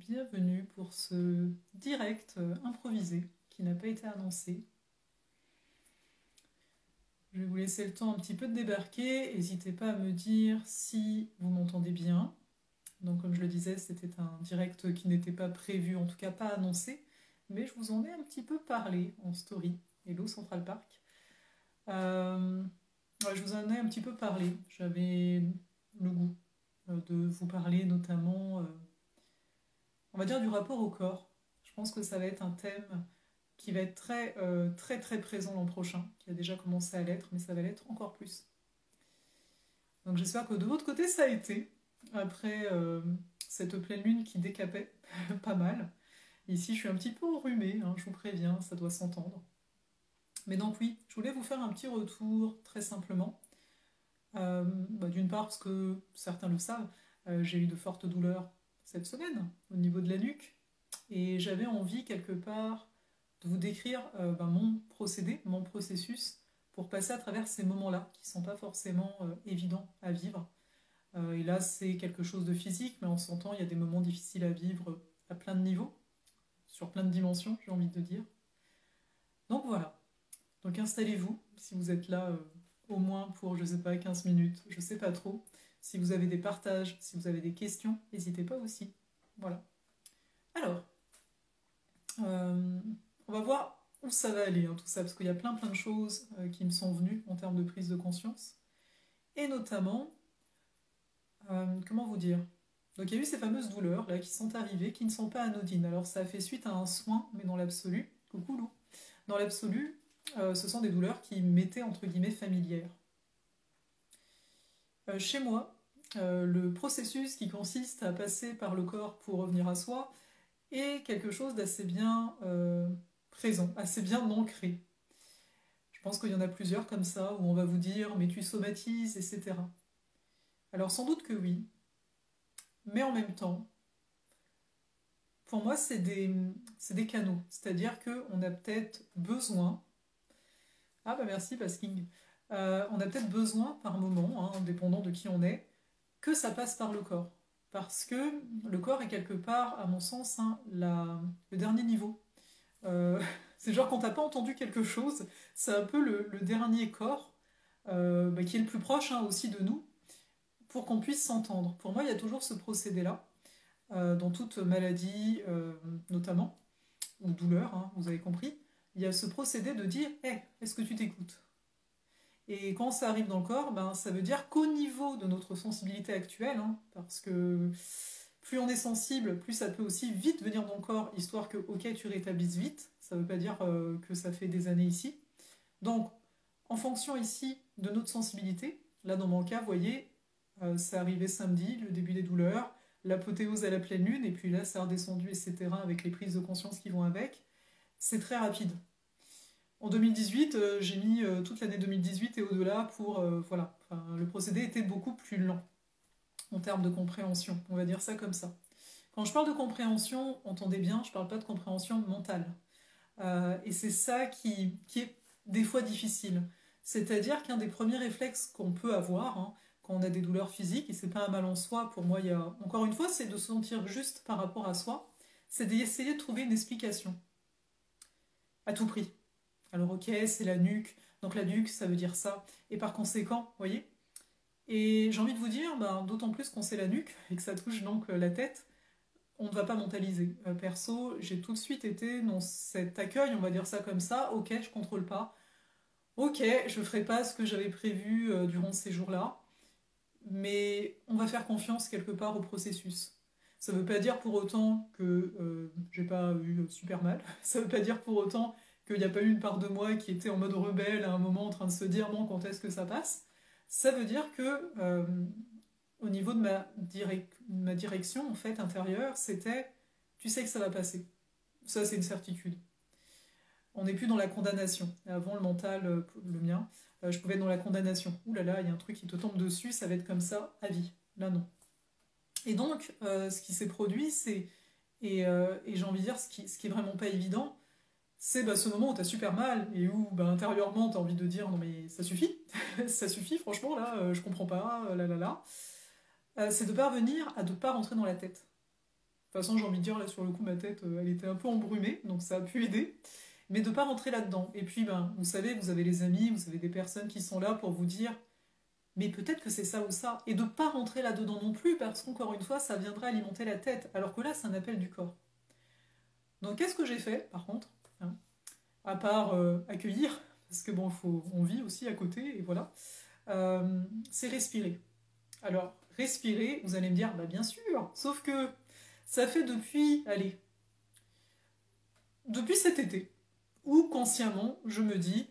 bienvenue pour ce direct improvisé qui n'a pas été annoncé. Je vais vous laisser le temps un petit peu de débarquer. N'hésitez pas à me dire si vous m'entendez bien. Donc comme je le disais, c'était un direct qui n'était pas prévu, en tout cas pas annoncé, mais je vous en ai un petit peu parlé en story. Hello Central Park. Ouais, je vous en ai un petit peu parlé. J'avais le goût de vous parler notamment, on va dire, du rapport au corps. Je pense que ça va être un thème qui va être très présent l'an prochain, qui a déjà commencé à l'être, mais ça va l'être encore plus. Donc j'espère que de votre côté ça a été, après cette pleine lune qui décapait pas mal. Ici je suis un petit peu enrhumée, hein, je vous préviens, ça doit s'entendre. Mais donc oui, je voulais vous faire un petit retour très simplement. D'une part parce que certains le savent, j'ai eu de fortes douleurs cette semaine au niveau de la nuque et j'avais envie quelque part de vous décrire mon procédé, mon processus pour passer à travers ces moments-là qui ne sont pas forcément évidents à vivre. Et là c'est quelque chose de physique, mais on s'entend, il y a des moments difficiles à vivre à plein de niveaux, sur plein de dimensions, j'ai envie de dire. Donc voilà, donc installez-vous si vous êtes là au moins pour, je sais pas, 15 minutes, je sais pas trop. Si vous avez des partages, si vous avez des questions, n'hésitez pas aussi. Voilà. Alors, euh, on va voir où ça va aller, hein, tout ça, parce qu'il y a plein de choses qui me sont venues en termes de prise de conscience. Et notamment, comment vous dire? Donc il y a eu ces fameuses douleurs là qui sont arrivées, qui ne sont pas anodines. Alors ça a fait suite à un soin, mais dans l'absolu, coucou Lou, dans l'absolu, ce sont des douleurs qui m'étaient entre guillemets familières. Chez moi, le processus qui consiste à passer par le corps pour revenir à soi est quelque chose d'assez bien présent, assez bien ancré. Je pense qu'il y en a plusieurs comme ça, où on va vous dire mais tu somatises, etc. Alors sans doute que oui, mais en même temps, pour moi c'est des canaux. C'est-à-dire qu'on a peut-être besoin, ah bah merci Pasking, on a peut-être besoin par moment, hein, dépendant de qui on est, que ça passe par le corps. Parce que le corps est quelque part, à mon sens, hein, le dernier niveau. Euh, c'est genre quand t'as pas entendu quelque chose, c'est un peu le dernier corps qui est le plus proche hein, aussi de nous pour qu'on puisse s'entendre. Pour moi, il y a toujours ce procédé-là, dans toute maladie notamment, ou douleur, hein, vous avez compris. Il y a ce procédé de dire hey, est-ce que tu t'écoutes? Et quand ça arrive dans le corps, ben, ça veut dire qu'au niveau de notre sensibilité actuelle, hein, parce que plus on est sensible, plus ça peut aussi vite venir dans le corps, histoire que, ok, tu rétablisses vite. Ça ne veut pas dire que ça fait des années ici. Donc, en fonction ici de notre sensibilité, là dans mon cas, vous voyez, c'est arrivé samedi, le début des douleurs, l'apothéose à la pleine lune, et puis là, ça a redescendu, etc., avec les prises de conscience qui vont avec. C'est très rapide. En 2018, j'ai mis toute l'année 2018 et au-delà pour... voilà, enfin, le procédé était beaucoup plus lent en termes de compréhension, on va dire ça comme ça. Quand je parle de compréhension, entendez bien, je ne parle pas de compréhension mentale. Et c'est ça qui est des fois difficile. C'est-à-dire qu'un des premiers réflexes qu'on peut avoir hein, quand on a des douleurs physiques, et c'est pas un mal en soi, pour moi, il y a, encore une fois, c'est de se sentir juste par rapport à soi, c'est d'essayer de trouver une explication, à tout prix. Alors ok, c'est la nuque, donc la nuque, ça veut dire ça, et par conséquent, vous voyez. Et j'ai envie de vous dire, ben, d'autant plus qu'on sait la nuque, et que ça touche donc la tête, on ne va pas mentaliser. Perso, j'ai tout de suite été dans cet accueil, on va dire ça comme ça, ok, je contrôle pas, ok, je ferai pas ce que j'avais prévu durant ces jours-là, mais on va faire confiance quelque part au processus. Ça veut pas dire pour autant que j'ai pas eu super mal, ça veut pas dire pour autant qu'il n'y a pas eu une part de moi qui était en mode rebelle à un moment en train de se dire bon, quand est-ce que ça passe? Ça veut dire que au niveau de ma direction en fait intérieure, c'était tu sais que ça va passer. Ça, c'est une certitude. On n'est plus dans la condamnation. Avant, le mental, le mien, je pouvais être dans la condamnation. Ouh là là, il y a un truc qui te tombe dessus, ça va être comme ça à vie. Là, non. Et donc, ce qui s'est produit, c'est, et j'ai envie de dire, ce qui est vraiment pas évident, c'est bah, ce moment où tu as super mal et où bah, intérieurement tu as envie de dire non mais ça suffit, ça suffit franchement là, je comprends pas, là là là. C'est de parvenir à ne pas rentrer dans la tête. façon, j'ai envie de dire, là, sur le coup, ma tête, elle était un peu embrumée, donc ça a pu aider. Mais de ne pas rentrer là-dedans. Et puis, ben, vous savez, vous avez les amis, vous avez des personnes qui sont là pour vous dire, mais peut-être que c'est ça ou ça. Et de ne pas rentrer là-dedans non plus, parce qu'encore une fois, ça viendrait alimenter la tête. Alors que là, c'est un appel du corps. Donc, qu'est-ce que j'ai fait, par contre, hein, à part accueillir, parce que bon, on vit aussi à côté, et voilà, c'est respirer. Alors, respirer, vous allez me dire, bah bien sûr, sauf que ça fait allez, depuis cet été, où consciemment, je me dis,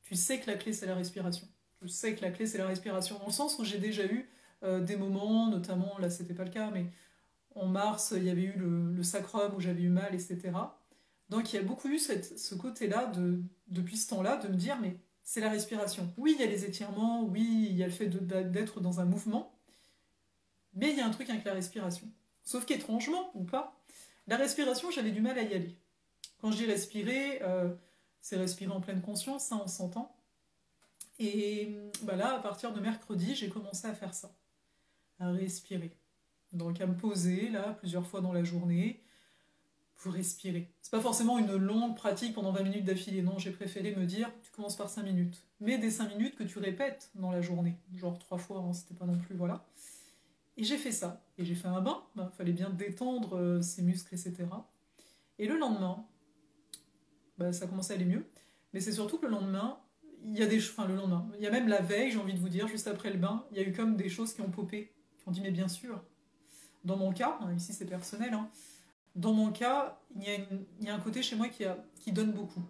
tu sais que la clé, c'est la respiration. Je sais que la clé, c'est la respiration, dans le sens où j'ai déjà eu des moments, notamment, là, c'était pas le cas, mais en mars, il y avait eu le sacrum où j'avais eu mal, etc. Donc, il y a beaucoup eu ce côté-là, depuis ce temps-là, de me dire, mais c'est la respiration. Oui, il y a les étirements, oui, il y a le fait d'être dans un mouvement, mais il y a un truc avec la respiration. Sauf qu'étrangement, ou pas, la respiration, j'avais du mal à y aller. Quand je dis respirer, c'est respirer en pleine conscience, ça on s'entend. Et bah là, à partir de mercredi, j'ai commencé à faire ça, à respirer. Donc à me poser là plusieurs fois dans la journée pour respirer. C'est pas forcément une longue pratique pendant 20 minutes d'affilée, non, j'ai préféré me dire tu commences par 5 minutes. Mais des 5 minutes que tu répètes dans la journée, genre 3 fois, hein, c'était pas non plus, voilà. Et j'ai fait ça. Et j'ai fait un bain, il fallait bien détendre ses muscles, etc. Et le lendemain, bah, ça commençait à aller mieux. Mais c'est surtout que le lendemain, il y a enfin le lendemain, il y a même la veille, j'ai envie de vous dire, juste après le bain, il y a eu comme des choses qui ont popé, qui ont dit mais bien sûr. Dans mon cas, hein, ici c'est personnel, hein, dans mon cas, il y a un côté chez moi qui donne beaucoup.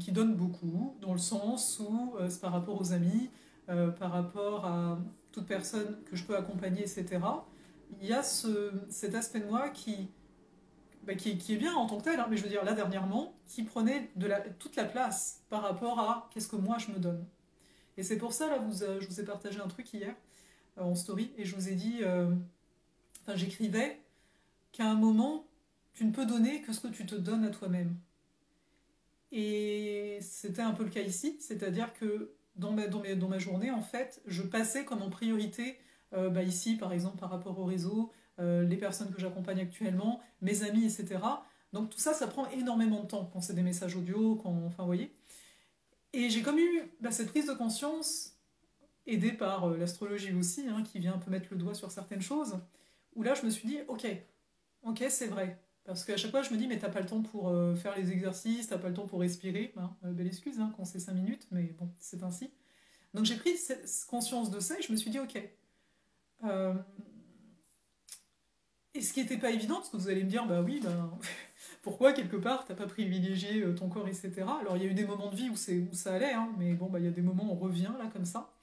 Qui donne beaucoup, dans le sens où c'est par rapport aux amis, par rapport à toute personne que je peux accompagner, etc. Il y a cet aspect de moi qui est bien en tant que tel, hein, mais je veux dire là dernièrement, qui prenait toute la place par rapport à qu'est-ce que moi je me donne. Et c'est pour ça, là, je vous ai partagé un truc hier en story, et je vous ai dit, enfin j'écrivais qu'à un moment, tu ne peux donner que ce que tu te donnes à toi-même. Et c'était un peu le cas ici, c'est-à-dire que dans ma journée, en fait, je passais comme en priorité, bah ici par exemple par rapport au réseau, les personnes que j'accompagne actuellement, mes amis, etc. Donc tout ça, ça prend énormément de temps quand c'est des messages audio, enfin vous voyez. Et j'ai comme eu bah, cette prise de conscience, aidée par l'astrologie aussi, hein, qui vient un peu mettre le doigt sur certaines choses, où là je me suis dit, ok, c'est vrai. Parce qu'à chaque fois, je me dis, mais t'as pas le temps pour faire les exercices, t'as pas le temps pour respirer. Hein, belle excuse, hein, quand c'est 5 minutes, mais bon, c'est ainsi. Donc j'ai pris conscience de ça et je me suis dit, ok. Euh, et ce qui n'était pas évident, parce que vous allez me dire, bah oui, bah, pourquoi quelque part t'as pas privilégié ton corps, etc. Alors il y a eu des moments de vie où ça allait, hein, mais bon, bah, il y a des moments où on revient là comme ça.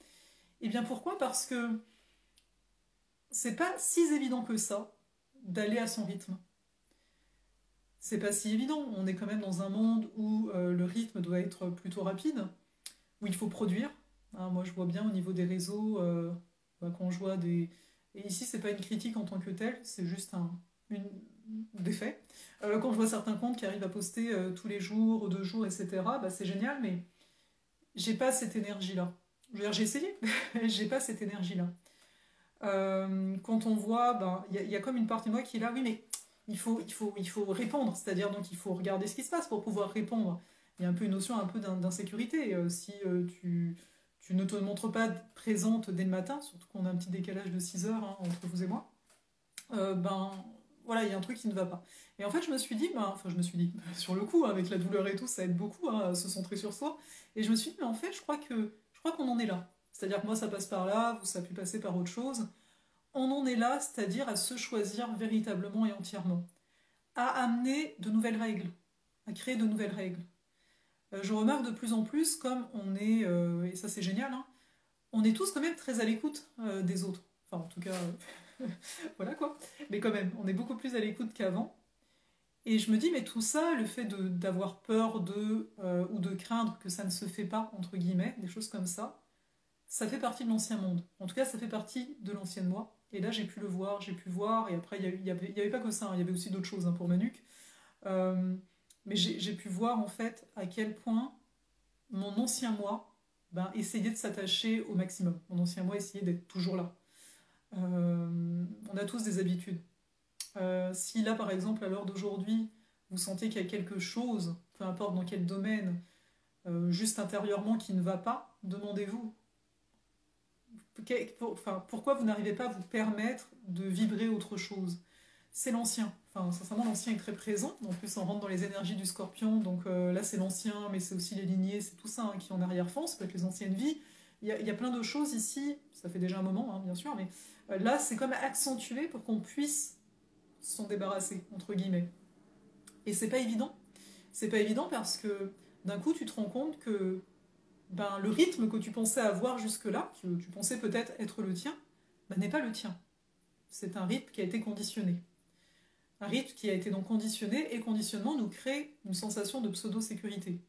Et bien pourquoi? Parce que c'est pas si évident que ça d'aller à son rythme. C'est pas si évident. On est quand même dans un monde où le rythme doit être plutôt rapide, où il faut produire. Hein, moi, je vois bien au niveau des réseaux, bah, quand je vois des. Et ici, c'est pas une critique en tant que telle, c'est juste des faits. Quand je vois certains comptes qui arrivent à poster tous les jours, 2 jours, etc., bah, c'est génial, mais j'ai pas cette énergie-là. Je veux dire, j'ai essayé, j'ai pas cette énergie-là. Quand on voit, ben, y a comme une partie de moi qui est là, oui, mais il faut répondre, c'est-à-dire donc il faut regarder ce qui se passe pour pouvoir répondre. Il y a un peu une notion un peu d'insécurité. Si tu ne te montres pas présente dès le matin, surtout qu'on a un petit décalage de 6 heures hein, entre vous et moi, ben voilà, il y a un truc qui ne va pas. Et en fait, je me suis dit, ben, enfin je me suis dit, sur le coup, hein, avec la douleur et tout, ça aide beaucoup hein, à se centrer sur soi. Et je me suis dit, mais en fait, je crois qu'on en est là. C'est-à-dire que moi, ça passe par là, vous, ça a pu passer par autre chose. On en est là, c'est-à-dire à se choisir véritablement et entièrement, à amener de nouvelles règles, à créer de nouvelles règles. Je remarque de plus en plus comme on est, et ça c'est génial, hein, on est tous quand même très à l'écoute des autres. Enfin en tout cas, voilà quoi. Mais quand même, on est beaucoup plus à l'écoute qu'avant. Et je me dis, mais tout ça, le fait d'avoir peur ou de craindre que ça ne se fait pas, entre guillemets, des choses comme ça fait partie de l'ancien monde. En tout cas, ça fait partie de l'ancienne moi. Et là, j'ai pu le voir, j'ai pu voir. Et après, il y avait pas que ça, hein, il y avait aussi d'autres choses hein, pour Manuk. Euh, mais j'ai pu voir en fait à quel point mon ancien moi ben, essayait de s'attacher au maximum. Mon ancien moi essayait d'être toujours là. On a tous des habitudes. Si là, par exemple, à l'heure d'aujourd'hui, vous sentez qu'il y a quelque chose, peu importe dans quel domaine, juste intérieurement qui ne va pas, demandez-vous enfin, pourquoi vous n'arrivez pas à vous permettre de vibrer autre chose. C'est l'ancien. Enfin, sincèrement, l'ancien est très présent. En plus, on rentre dans les énergies du scorpion. Donc là, c'est l'ancien, mais c'est aussi les lignées, c'est tout ça hein, qui est en arrière-fond. Ça peut être les anciennes vies. Il y a plein de choses ici. Ça fait déjà un moment, hein, bien sûr. Mais là, c'est comme accentué pour qu'on puisse s'en débarrasser, entre guillemets. Et c'est pas évident. C'est pas évident parce que d'un coup, tu te rends compte que ben, le rythme que tu pensais avoir jusque-là, que tu pensais peut-être être le tien, ben, n'est pas le tien. C'est un rythme qui a été conditionné. Un rythme qui a été donc conditionné, et conditionnement nous crée une sensation de pseudo-sécurité.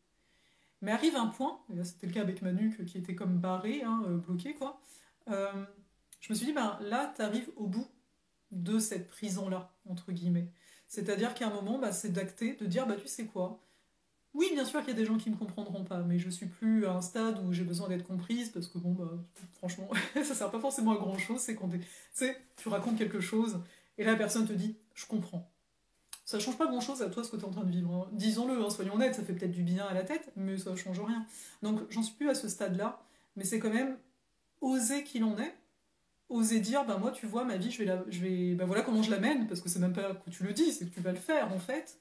Mais arrive un point, et là c'était le cas avec ma nuque qui était comme barrée, hein, bloquée quoi, euh, je me suis dit, ben là tu arrives au bout de cette prison-là, entre guillemets. C'est-à-dire qu'à un moment, bah, c'est d'acter, de dire, bah tu sais quoi, oui, bien sûr qu'il y a des gens qui ne me comprendront pas, mais je suis plus à un stade où j'ai besoin d'être comprise, parce que bon, bah, franchement, ça sert pas forcément à grand chose, c'est quand tu sais, tu racontes quelque chose, et la personne te dit, je comprends. Ça change pas grand chose à toi ce que tu es en train de vivre. Hein. Disons-le, hein, soyons honnêtes, ça fait peut-être du bien à la tête, mais ça change rien. Donc j'en suis plus à ce stade-là, mais c'est quand même oser qu'il en est, oser dire, ben moi tu vois, ma vie, ben voilà comment je l'amène, parce que c'est même pas que tu le dis, c'est que tu vas le faire en fait.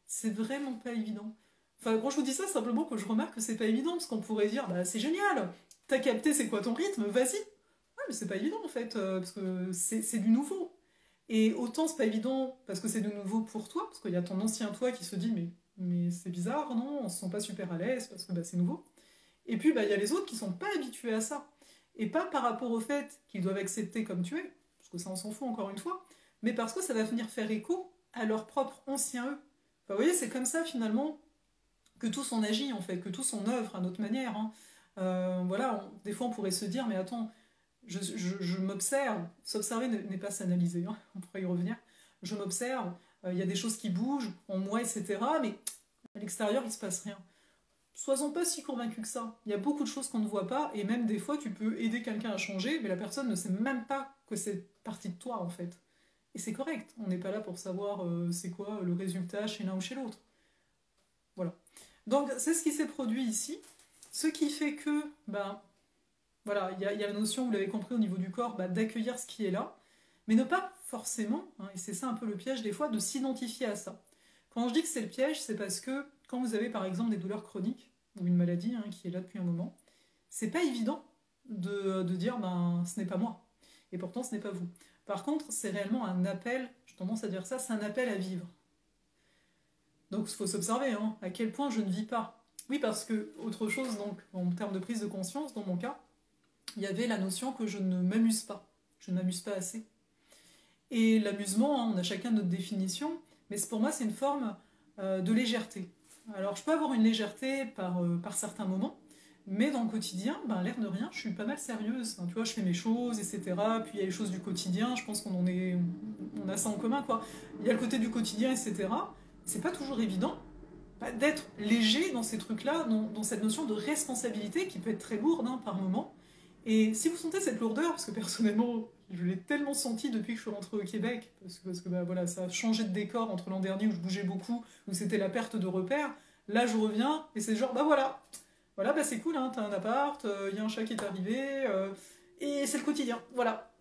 C'est vraiment pas évident. Enfin, quand je vous dis ça, c'est simplement que je remarque que c'est pas évident, parce qu'on pourrait dire, bah c'est génial, t'as capté c'est quoi ton rythme, vas-y. Ouais, mais c'est pas évident en fait, parce que c'est du nouveau. Et autant c'est pas évident parce que c'est de nouveau pour toi, parce qu'il y a ton ancien toi qui se dit, mais c'est bizarre, non, on se sent pas super à l'aise parce que bah, c'est nouveau. Et puis bah, il y a les autres qui sont pas habitués à ça. Et pas par rapport au fait qu'ils doivent accepter comme tu es, parce que ça on s'en fout encore une fois, mais parce que ça va venir faire écho à leur propre ancien eux. Enfin, vous voyez, c'est comme ça finalement que tous on agit en fait, que tous on œuvre à notre manière. Hein. Voilà, des fois on pourrait se dire, mais attends, je m'observe. S'observer n'est pas s'analyser, hein, on pourrait y revenir. Je m'observe, il y a des choses qui bougent en moi, etc. Mais à l'extérieur, il ne se passe rien. Sois-en pas si convaincu que ça. Il y a beaucoup de choses qu'on ne voit pas, et même des fois, tu peux aider quelqu'un à changer, mais la personne ne sait même pas que c'est partie de toi, en fait. Et c'est correct. On n'est pas là pour savoir c'est quoi le résultat chez l'un ou chez l'autre. Voilà. Donc, c'est ce qui s'est produit ici. Ce qui fait que, ben, voilà, il y a la notion, vous l'avez compris, au niveau du corps, bah, d'accueillir ce qui est là, mais ne pas forcément, hein, et c'est ça un peu le piège des fois, de s'identifier à ça. Quand je dis que c'est le piège, c'est parce que quand vous avez par exemple des douleurs chroniques, ou une maladie hein, qui est là depuis un moment, c'est pas évident de dire ben ce n'est pas moi, et pourtant ce n'est pas vous. Par contre, c'est réellement un appel, j'ai tendance à dire ça, c'est un appel à vivre. Donc il faut s'observer, hein, à quel point je ne vis pas. Oui, parce que autre chose, donc, en termes de prise de conscience, dans mon cas, il y avait la notion que je ne m'amuse pas. Je ne m'amuse pas assez. Et l'amusement, hein, on a chacun notre définition, mais pour moi, c'est une forme de légèreté. Alors, je peux avoir une légèreté par certains moments, mais dans le quotidien, ben, l'air de rien, je suis pas mal sérieuse. Hein, tu vois, je fais mes choses, etc. Puis il y a les choses du quotidien, je pense on a ça en commun, quoi. Il y a le côté du quotidien, etc. C'est pas toujours évident d'être léger dans ces trucs-là, dans cette notion de responsabilité qui peut être très lourde hein, par moment. Et si vous sentez cette lourdeur, parce que personnellement, je l'ai tellement senti depuis que je suis rentrée au Québec, parce que bah, voilà, ça a changé de décor entre l'an dernier où je bougeais beaucoup, où c'était la perte de repères. Là, je reviens et c'est genre, bah voilà, bah c'est cool, hein, t'as un appart, y a un chat qui est arrivé, et c'est le quotidien, voilà.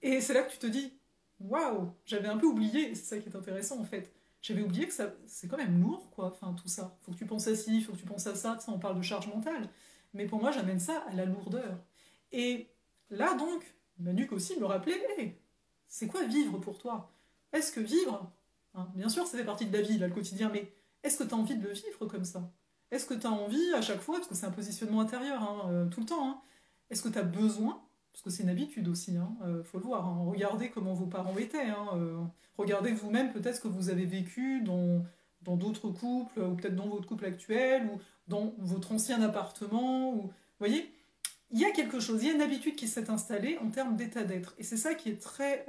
Et c'est là que tu te dis, waouh, j'avais un peu oublié, et c'est ça qui est intéressant en fait. J'avais oublié que ça, c'est quand même lourd, quoi, enfin tout ça. Faut que tu penses à ci, faut que tu penses à ça, on parle de charge mentale. Mais pour moi, j'amène ça à la lourdeur. Et là donc, Manuc aussi me rappelait, hey, c'est quoi vivre pour toi? Est-ce que vivre, hein, bien sûr ça fait partie de la vie, là, le quotidien, mais est-ce que tu as envie de le vivre comme ça? Est-ce que tu as envie à chaque fois, parce que c'est un positionnement intérieur, hein, tout le temps, hein, est-ce que tu as besoin, parce que c'est une habitude aussi, hein, faut le voir, hein, regardez comment vos parents étaient, hein, regardez vous-même peut-être ce que vous avez vécu dans d'autres couples, ou peut-être dans votre couple actuel, ou dans votre ancien appartement, ou, vous voyez, il y a quelque chose, il y a une habitude qui s'est installée en termes d'état d'être. Et c'est ça qui est très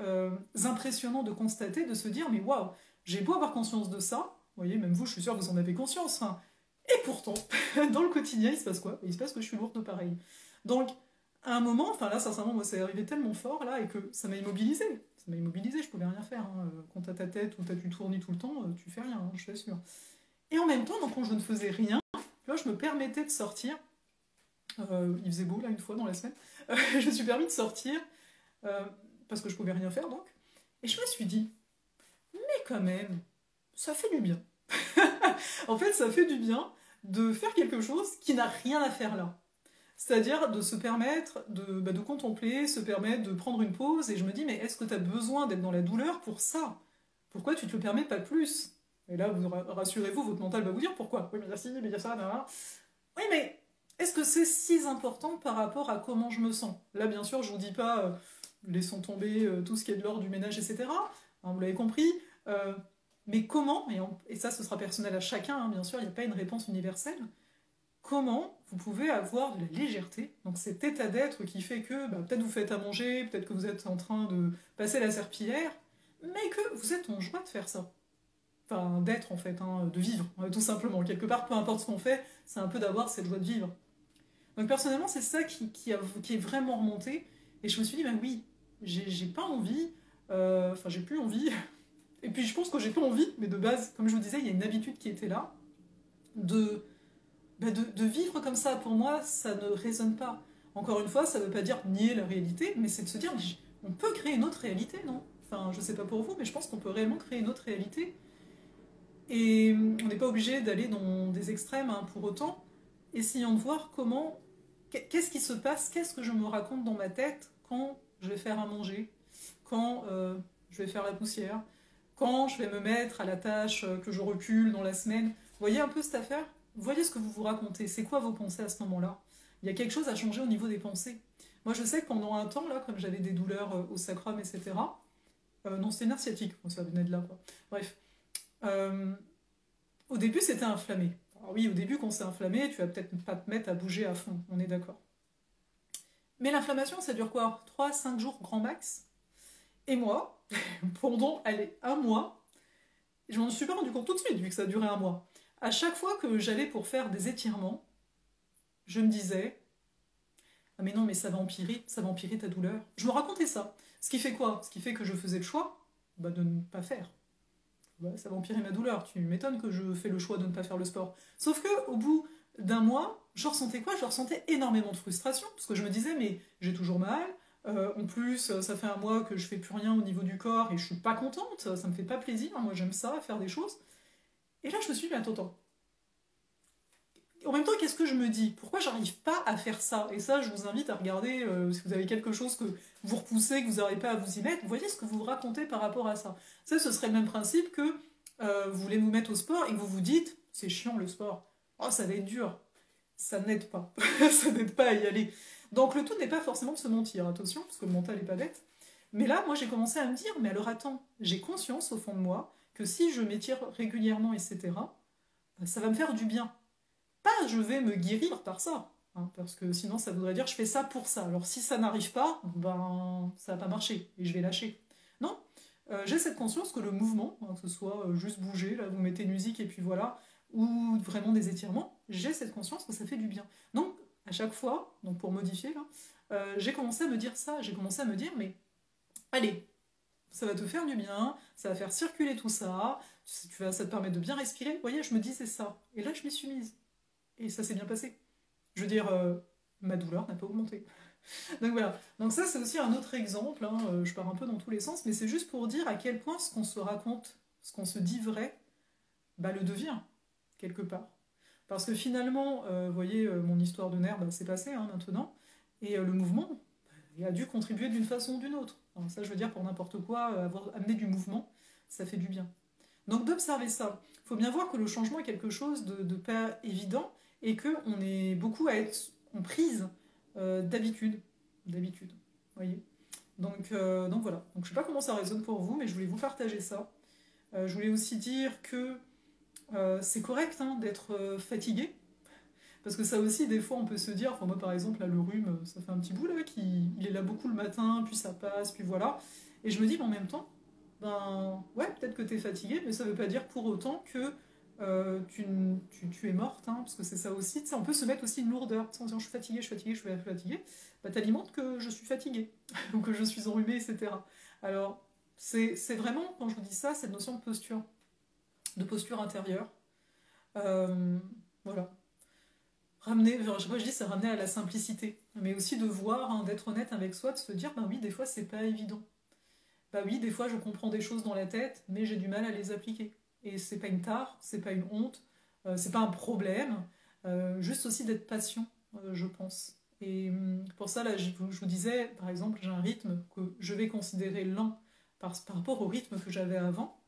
impressionnant de constater, de se dire, mais waouh, j'ai beau avoir conscience de ça, vous voyez, même vous, je suis sûre que vous en avez conscience, hein, et pourtant, dans le quotidien, il se passe quoi? Il se passe que je suis lourde pareil. Donc, à un moment, enfin là, sincèrement, moi, c'est arrivé tellement fort, là, et que ça m'a immobilisée. ça m'a immobilisée, je pouvais rien faire. Hein. Quand t'as ta tête ou t'as du tournis tout le temps, tu fais rien, hein, je t'assure. Et en même temps, donc, quand je ne faisais rien, tu vois, je me permettais de sortir. Il faisait beau là une fois dans la semaine. Je me suis permis de sortir euh, parce que je pouvais rien faire donc. Et je me suis dit, mais quand même, ça fait du bien. En fait, ça fait du bien de faire quelque chose qui n'a rien à faire là. C'est-à-dire de se permettre de contempler, se permettre de prendre une pause. Et je me dis, mais est-ce que tu as besoin d'être dans la douleur pour ça? Pourquoi tu te le permets pas plus? Et là, rassurez-vous, votre mental va vous dire pourquoi. Oui, mais il y a ci, mais il y a ça, nan. Oui, mais est-ce que c'est si important par rapport à comment je me sens? Là, bien sûr, je vous dis pas, laissons tomber tout ce qui est de l'ordre du ménage, etc. Hein, vous l'avez compris. Euh, mais comment, et ça, ce sera personnel à chacun, hein, bien sûr, il n'y a pas une réponse universelle. Comment vous pouvez avoir de la légèreté, donc cet état d'être qui fait que peut-être vous faites à manger, peut-être que vous êtes en train de passer la serpillière, mais que vous êtes en joie de faire ça. Enfin, d'être en fait, hein, de vivre, tout simplement. Quelque part, peu importe ce qu'on fait, c'est un peu d'avoir cette joie de vivre. Donc personnellement, c'est ça qui est vraiment remonté, et je me suis dit, ben oui, j'ai pas envie, enfin j'ai plus envie, et puis je pense que j'ai pas envie, mais de base, comme je vous disais, il y a une habitude qui était là, de de vivre comme ça, pour moi, ça ne résonne pas. Encore une fois, ça ne veut pas dire nier la réalité, mais c'est de se dire, on peut créer une autre réalité, non? Enfin, je sais pas pour vous, mais je pense qu'on peut réellement créer une autre réalité. Et on n'est pas obligé d'aller dans des extrêmes hein, pour autant. Essayons de voir comment, qu'est-ce qui se passe, qu'est-ce que je me raconte dans ma tête quand je vais faire à manger, quand je vais faire la poussière, quand je vais me mettre à la tâche que je recule dans la semaine. Vous voyez un peu cette affaire? Vous voyez ce que vous vous racontez? C'est quoi vos pensées à ce moment-là? Il y a quelque chose à changer au niveau des pensées. Moi, je sais que pendant un temps, là, comme j'avais des douleurs au sacrum, etc., non, c'était une sciatique, ça venait de là, quoi. Bref. Euh, Au début, c'était inflammé. Alors oui, au début, quand c'est inflammé, tu vas peut-être pas te mettre à bouger à fond, on est d'accord. Mais l'inflammation, ça dure quoi? 3, 5 jours grand max. Et moi, pendant, allez, un mois, je m'en suis pas rendu compte tout de suite, vu que ça a duré un mois. À chaque fois que j'allais pour faire des étirements, je me disais, ah mais non, mais ça va empirer ta douleur. Je me racontais ça. Ce qui fait quoi? Ce qui fait que je faisais le choix de ne pas faire. Ça va empirer ma douleur. Tu m'étonnes que je fais le choix de ne pas faire le sport. Sauf que au bout d'un mois, je ressentais quoi? Je ressentais énormément de frustration, parce que je me disais, mais j'ai toujours mal. En plus, ça fait un mois que je fais plus rien au niveau du corps et je suis pas contente, ça me fait pas plaisir. Moi, j'aime ça, faire des choses. Et là, je me suis dit, mais attends. En même temps, qu'est-ce que je me dis? Pourquoi j'arrive pas à faire ça? Et ça, je vous invite à regarder si vous avez quelque chose que vous repoussez, que vous n'arrivez pas à vous y mettre. Vous voyez ce que vous vous racontez par rapport à ça. Ça, ce serait le même principe que vous voulez vous mettre au sport et que vous vous dites, c'est chiant le sport. Oh, ça va être dur. Ça n'aide pas. Ça n'aide pas à y aller. Donc le tout n'est pas forcément de se mentir, attention, parce que le mental n'est pas bête. Mais là, moi, j'ai commencé à me dire, mais alors attends, j'ai conscience au fond de moi que si je m'étire régulièrement, etc., ça va me faire du bien. Pas je vais me guérir par ça, hein, parce que sinon ça voudrait dire je fais ça pour ça. Alors si ça n'arrive pas, ben ça va pas marcher et je vais lâcher. Non, j'ai cette conscience que le mouvement, hein, que ce soit juste bouger, là vous mettez une musique et puis voilà, ou vraiment des étirements, j'ai cette conscience que ça fait du bien. Donc à chaque fois, donc pour modifier là, j'ai commencé à me dire ça, j'ai commencé à me dire mais allez, ça va te faire du bien, ça va faire circuler tout ça, ça te permet de bien respirer. Vous voyez, je me disais ça. Et là, je m'y suis mise. Et ça s'est bien passé. Je veux dire, ma douleur n'a pas augmenté. Donc voilà. Donc ça, c'est aussi un autre exemple. Hein. Je pars un peu dans tous les sens, mais c'est juste pour dire à quel point ce qu'on se raconte, ce qu'on se dit vrai, le devient, quelque part. Parce que finalement, vous voyez, mon histoire de nerf, c'est passé hein, maintenant. Et le mouvement, il a dû contribuer d'une façon ou d'une autre. Alors ça, je veux dire, pour n'importe quoi, avoir amené du mouvement, ça fait du bien. Donc d'observer ça. Il faut bien voir que le changement est quelque chose de pas évident et qu'on est beaucoup à être en prise d'habitude. D'habitude. Voyez. Donc voilà. Donc je sais pas comment ça résonne pour vous, mais je voulais vous partager ça. Je voulais aussi dire que c'est correct hein, d'être fatigué. Parce que ça aussi, des fois, on peut se dire, enfin moi par exemple, là, le rhume, ça fait un petit bout là, il est là beaucoup le matin, puis ça passe, puis voilà. Et je me dis, mais en même temps, ben ouais, peut-être que tu es fatigué, mais ça veut pas dire pour autant que tu es morte, hein, parce que c'est ça aussi, tu sais, on peut se mettre aussi une lourdeur, en disant je suis fatiguée, je suis fatiguée, je suis fatiguée, bah t'alimentes que je suis fatiguée, ou que je suis enrhumée, etc. Alors, C'est vraiment, quand je vous dis ça, cette notion de posture intérieure. Euh, voilà. Ramener, enfin, je sais pas, je dis, c'est ramener à la simplicité, mais aussi de voir, hein, d'être honnête avec soi, de se dire, ben oui, des fois, c'est pas évident. Bah oui, des fois, je comprends des choses dans la tête, mais j'ai du mal à les appliquer. Et c'est pas une tare, c'est pas une honte, c'est pas un problème, juste aussi d'être patient, je pense. Et pour ça, là, je vous disais, par exemple, j'ai un rythme que je vais considérer lent par rapport au rythme que j'avais avant,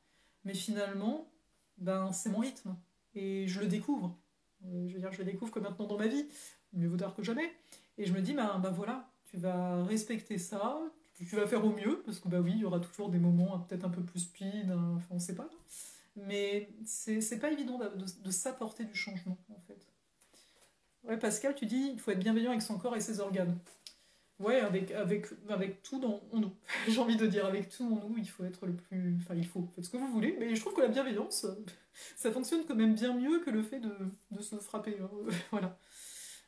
mais finalement, ben, c'est mon rythme. Et je le découvre. Je veux dire, je le découvre que maintenant dans ma vie, mieux vaut tard que jamais. Et je me dis, ben voilà, tu vas respecter ça, tu vas faire au mieux, parce que bah oui, il y aura toujours des moments peut-être un peu plus speed, hein, enfin on sait pas. Mais c'est pas évident de s'apporter du changement, en fait. Ouais, Pascal, tu dis, il faut être bienveillant avec son corps et ses organes. Ouais, avec tout en nous. J'ai envie de dire, avec tout en nous, il faut être le plus... Enfin, il faut, faites ce que vous voulez, mais je trouve que la bienveillance, ça fonctionne quand même bien mieux que le fait de se frapper, hein. Voilà.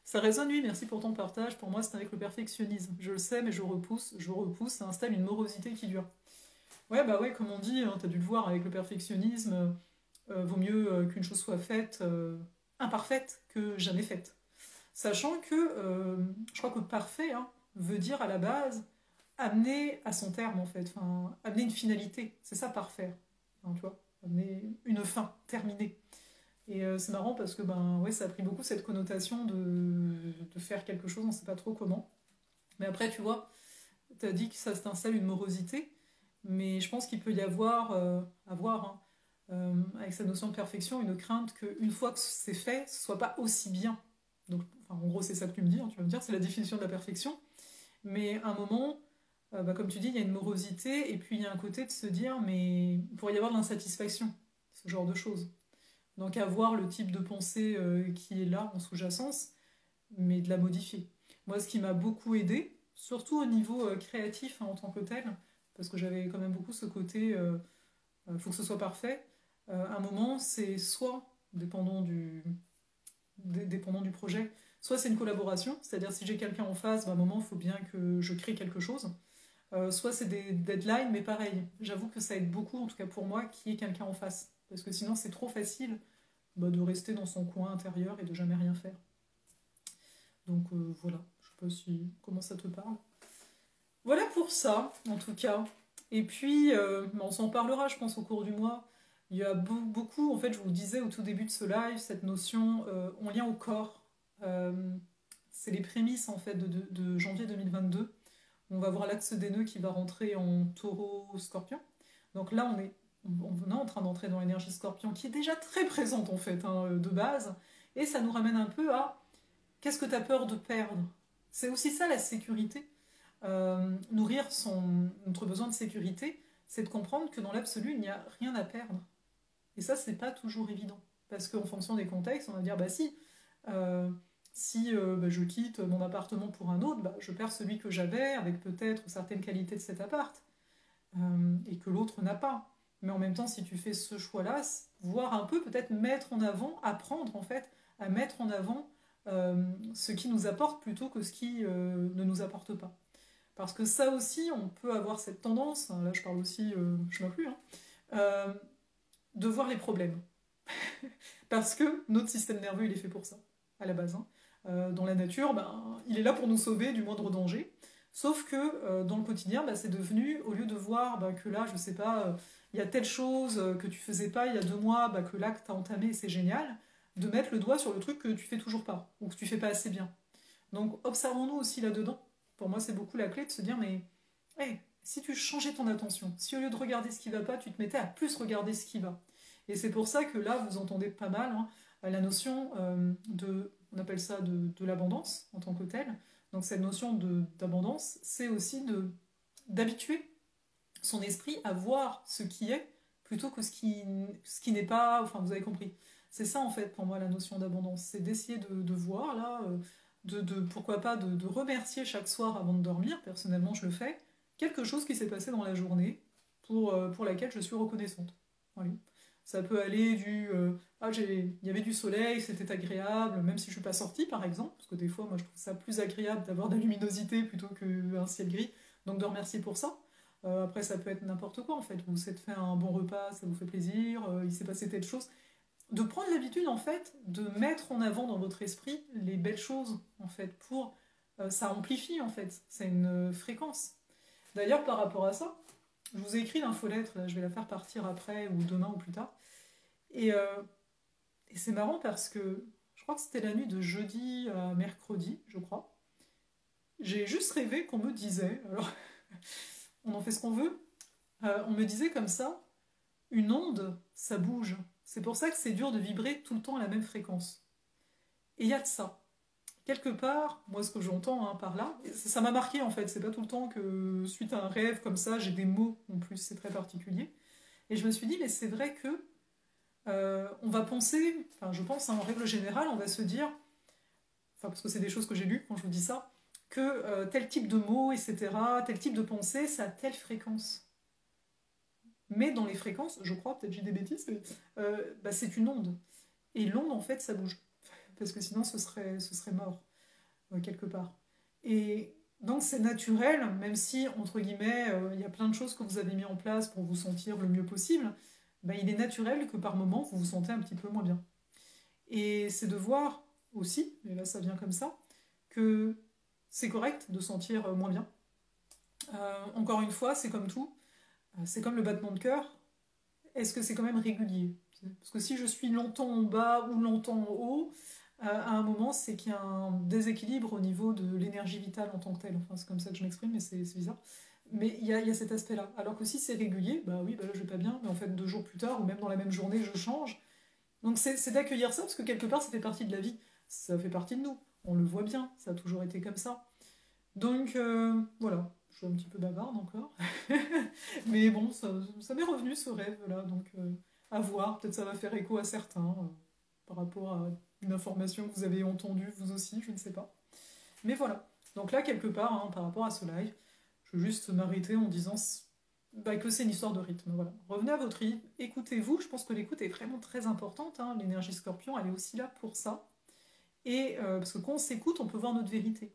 Ça résonne, oui, merci pour ton partage. Pour moi, c'est avec le perfectionnisme. Je le sais, mais je repousse, ça installe une morosité qui dure. Ouais, bah ouais, comme on dit, hein, t'as dû le voir avec le perfectionnisme, vaut mieux qu'une chose soit faite, imparfaite, que jamais faite. Sachant que, je crois que parfait, hein, veut dire à la base amener à son terme, en fait, enfin, amener une finalité. C'est ça, parfait. Hein, tu vois, amener une fin, terminée. Et c'est marrant parce que ben, ouais, ça a pris beaucoup cette connotation de faire quelque chose, on ne sait pas trop comment. Mais après, tu vois, tu as dit que ça s'installe une morosité, mais je pense qu'il peut y avoir, hein, avec cette notion de perfection, une crainte qu'une fois que c'est fait, ce soit pas aussi bien. Donc, enfin, en gros, c'est ça que tu me dis, hein, tu vas me dire, c'est la définition de la perfection. Mais à un moment, bah, comme tu dis, il y a une morosité, et puis il y a un côté de se dire, mais il pourrait y avoir de l'insatisfaction, ce genre de choses. Donc avoir le type de pensée qui est là en sous-jacence, mais de la modifier. Moi, ce qui m'a beaucoup aidé, surtout au niveau créatif, hein, en tant que tel, parce que j'avais quand même beaucoup ce côté, faut que ce soit parfait. À un moment, c'est soit, dépendant du projet, soit c'est une collaboration, c'est-à-dire si j'ai quelqu'un en face, bah, à un moment, il faut bien que je crée quelque chose. Soit c'est des deadlines, mais pareil, j'avoue que ça aide beaucoup, en tout cas pour moi, qu'il y ait quelqu'un en face. Parce que sinon, c'est trop facile bah, de rester dans son coin intérieur et de jamais rien faire. Donc voilà, je sais pas si comment ça te parle. Voilà pour ça, en tout cas. Et puis, on s'en parlera, je pense, au cours du mois. Il y a beaucoup, en fait, je vous disais au tout début de ce live, cette notion en lien au corps. Euh, c'est les prémices, en fait, de janvier 2022. On va voir l'axe des nœuds qui va rentrer en taureau-scorpion. Donc là, on est en train d'entrer dans l'énergie scorpion, qui est déjà très présente, en fait, hein, de base. Et ça nous ramène un peu à qu'est-ce que tu as peur de perdre? C'est aussi ça la sécurité. Nourrir notre besoin de sécurité, c'est de comprendre que dans l'absolu, il n'y a rien à perdre. Et ça, c'est pas toujours évident. Parce qu'en fonction des contextes, on va dire, bah euh, si bah, je quitte mon appartement pour un autre, bah, je perds celui que j'avais, avec peut-être certaines qualités de cet appart, et que l'autre n'a pas. Mais en même temps, si tu fais ce choix-là, voir un peu, peut-être mettre en avant, apprendre en fait, à mettre en avant ce qui nous apporte plutôt que ce qui ne nous apporte pas. Parce que ça aussi, on peut avoir cette tendance, hein, là je parle aussi, je m'inclus, hein, euh, de voir les problèmes. Parce que notre système nerveux, il est fait pour ça, à la base, hein. Dans la nature, ben, il est là pour nous sauver du moindre danger. Sauf que dans le quotidien, ben, c'est devenu, au lieu de voir ben, que là, je sais pas, il y a telle chose que tu faisais pas il y a 2 mois, ben, que là, que tu as entamé, c'est génial, de mettre le doigt sur le truc que tu fais toujours pas, ou que tu fais pas assez bien. Donc, observons-nous aussi là-dedans. Pour moi, c'est beaucoup la clé de se dire, mais hey, si tu changeais ton attention, si au lieu de regarder ce qui va pas, tu te mettais à plus regarder ce qui va. Et c'est pour ça que là, vous entendez pas mal, hein, la notion on appelle ça de l'abondance en tant que telle. Donc cette notion d'abondance, c'est aussi d'habituer son esprit à voir ce qui est plutôt que ce qui n'est pas, enfin vous avez compris. C'est ça en fait pour moi la notion d'abondance, c'est d'essayer de voir là, pourquoi pas de remercier chaque soir avant de dormir, personnellement je le fais, quelque chose qui s'est passé dans la journée pour laquelle je suis reconnaissante. Voilà. Ça peut aller il y avait du soleil, c'était agréable, même si je ne suis pas sortie par exemple, parce que des fois moi je trouve ça plus agréable d'avoir de la luminosité plutôt qu'un ciel gris, donc de remercier pour ça. Après, ça peut être n'importe quoi, en fait. Vous vous êtes fait un bon repas, ça vous fait plaisir, il s'est passé telle chose. De prendre l'habitude, en fait, de mettre en avant dans votre esprit les belles choses, en fait, pour... ça amplifie, en fait. C'est une fréquence. D'ailleurs, par rapport à ça, je vous ai écrit l'infolettre, là, je vais la faire partir après, ou demain, ou plus tard. Et, euh, et c'est marrant parce que je crois que c'était la nuit de jeudi à mercredi, je crois. J'ai juste rêvé qu'on me disait, alors on en fait ce qu'on veut, on me disait comme ça, une onde, ça bouge. C'est pour ça que c'est dur de vibrer tout le temps à la même fréquence. Et il y a de ça. Quelque part, moi ce que j'entends par là, ça m'a marqué en fait, c'est pas tout le temps que suite à un rêve comme ça, j'ai des mots en plus, c'est très particulier. Et je me suis dit, mais c'est vrai que on va penser, enfin je pense en règle générale, on va se dire, enfin parce que c'est des choses que j'ai lues quand je vous dis ça, que tel type de mots, etc., tel type de pensée, ça a telle fréquence. Mais dans les fréquences, je crois, peut-être j'ai des bêtises, mais bah, c'est une onde. Et l'onde, en fait, ça bouge. Parce que sinon, ce serait mort, quelque part. Et donc, c'est naturel, même si, entre guillemets, il y a plein de choses que vous avez mis en place pour vous sentir le mieux possible, bah, il est naturel que par moment, vous vous sentez un petit peu moins bien. Et c'est de voir aussi, et là ça vient comme ça, que c'est correct de sentir moins bien. Encore une fois, c'est comme tout, c'est comme le battement de cœur, est-ce que c'est quand même régulier? Parce que si je suis longtemps en bas ou longtemps en haut, à un moment, c'est qu'il y a un déséquilibre au niveau de l'énergie vitale en tant que telle. Enfin, c'est comme ça que je m'exprime, mais c'est bizarre. Mais il y a cet aspect-là. Alors que si c'est régulier, bah oui, bah là je vais pas bien, mais en fait 2 jours plus tard, ou même dans la même journée, je change. Donc c'est d'accueillir ça, parce que quelque part, ça fait partie de la vie. Ça fait partie de nous. On le voit bien, ça a toujours été comme ça. Donc voilà, je suis un petit peu bavarde encore. Mais bon, ça m'est revenu ce rêve-là, donc à voir, peut-être ça va faire écho à certains par rapport à une information que vous avez entendue, vous aussi, je ne sais pas. Mais voilà, donc là, quelque part, par rapport à ce live, je veux juste m'arrêter en disant bah, que c'est une histoire de rythme. Voilà. Revenez à votre rythme, écoutez-vous, je pense que l'écoute est vraiment très importante, l'énergie scorpion, elle est aussi là pour ça. Et parce que quand on s'écoute, on peut voir notre vérité.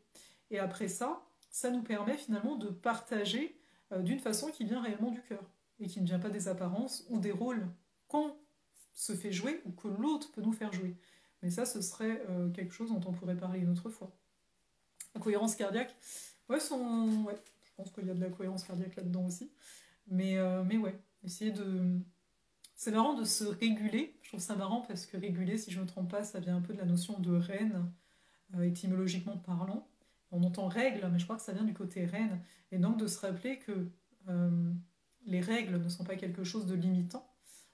Et après ça, ça nous permet finalement de partager d'une façon qui vient réellement du cœur et qui ne vient pas des apparences ou des rôles qu'on se fait jouer ou que l'autre peut nous faire jouer. Mais ça, ce serait quelque chose dont on pourrait parler une autre fois. La cohérence cardiaque, ouais, ouais je pense qu'il y a de la cohérence cardiaque là-dedans aussi. Mais ouais, essayer de... C'est marrant de se réguler. Je trouve ça marrant parce que réguler, si je ne me trompe pas, ça vient un peu de la notion de reine, étymologiquement parlant. On entend règle, mais je crois que ça vient du côté reine. Et donc de se rappeler que les règles ne sont pas quelque chose de limitant,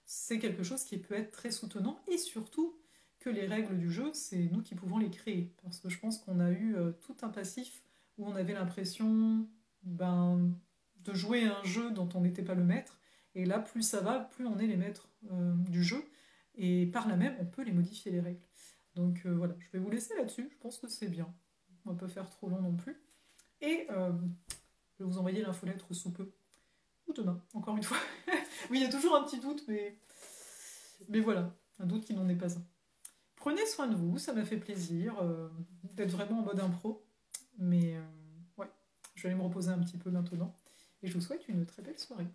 c'est quelque chose qui peut être très soutenant, et surtout que les règles du jeu, c'est nous qui pouvons les créer. Parce que je pense qu'on a eu tout un passif où on avait l'impression de jouer un jeu dont on n'était pas le maître, et là, plus ça va, plus on est les maîtres du jeu, et par là même, on peut les modifier les règles. Donc voilà, je vais vous laisser là-dessus, je pense que c'est bien. On va pas faire trop long non plus. Et je vais vous envoyer l'infolettre sous peu. Ou demain, encore une fois. Oui, il y a toujours un petit doute, mais voilà, un doute qui n'en est pas un. Prenez soin de vous, ça m'a fait plaisir d'être vraiment en mode impro. Mais ouais, je vais aller me reposer un petit peu maintenant. Et je vous souhaite une très belle soirée.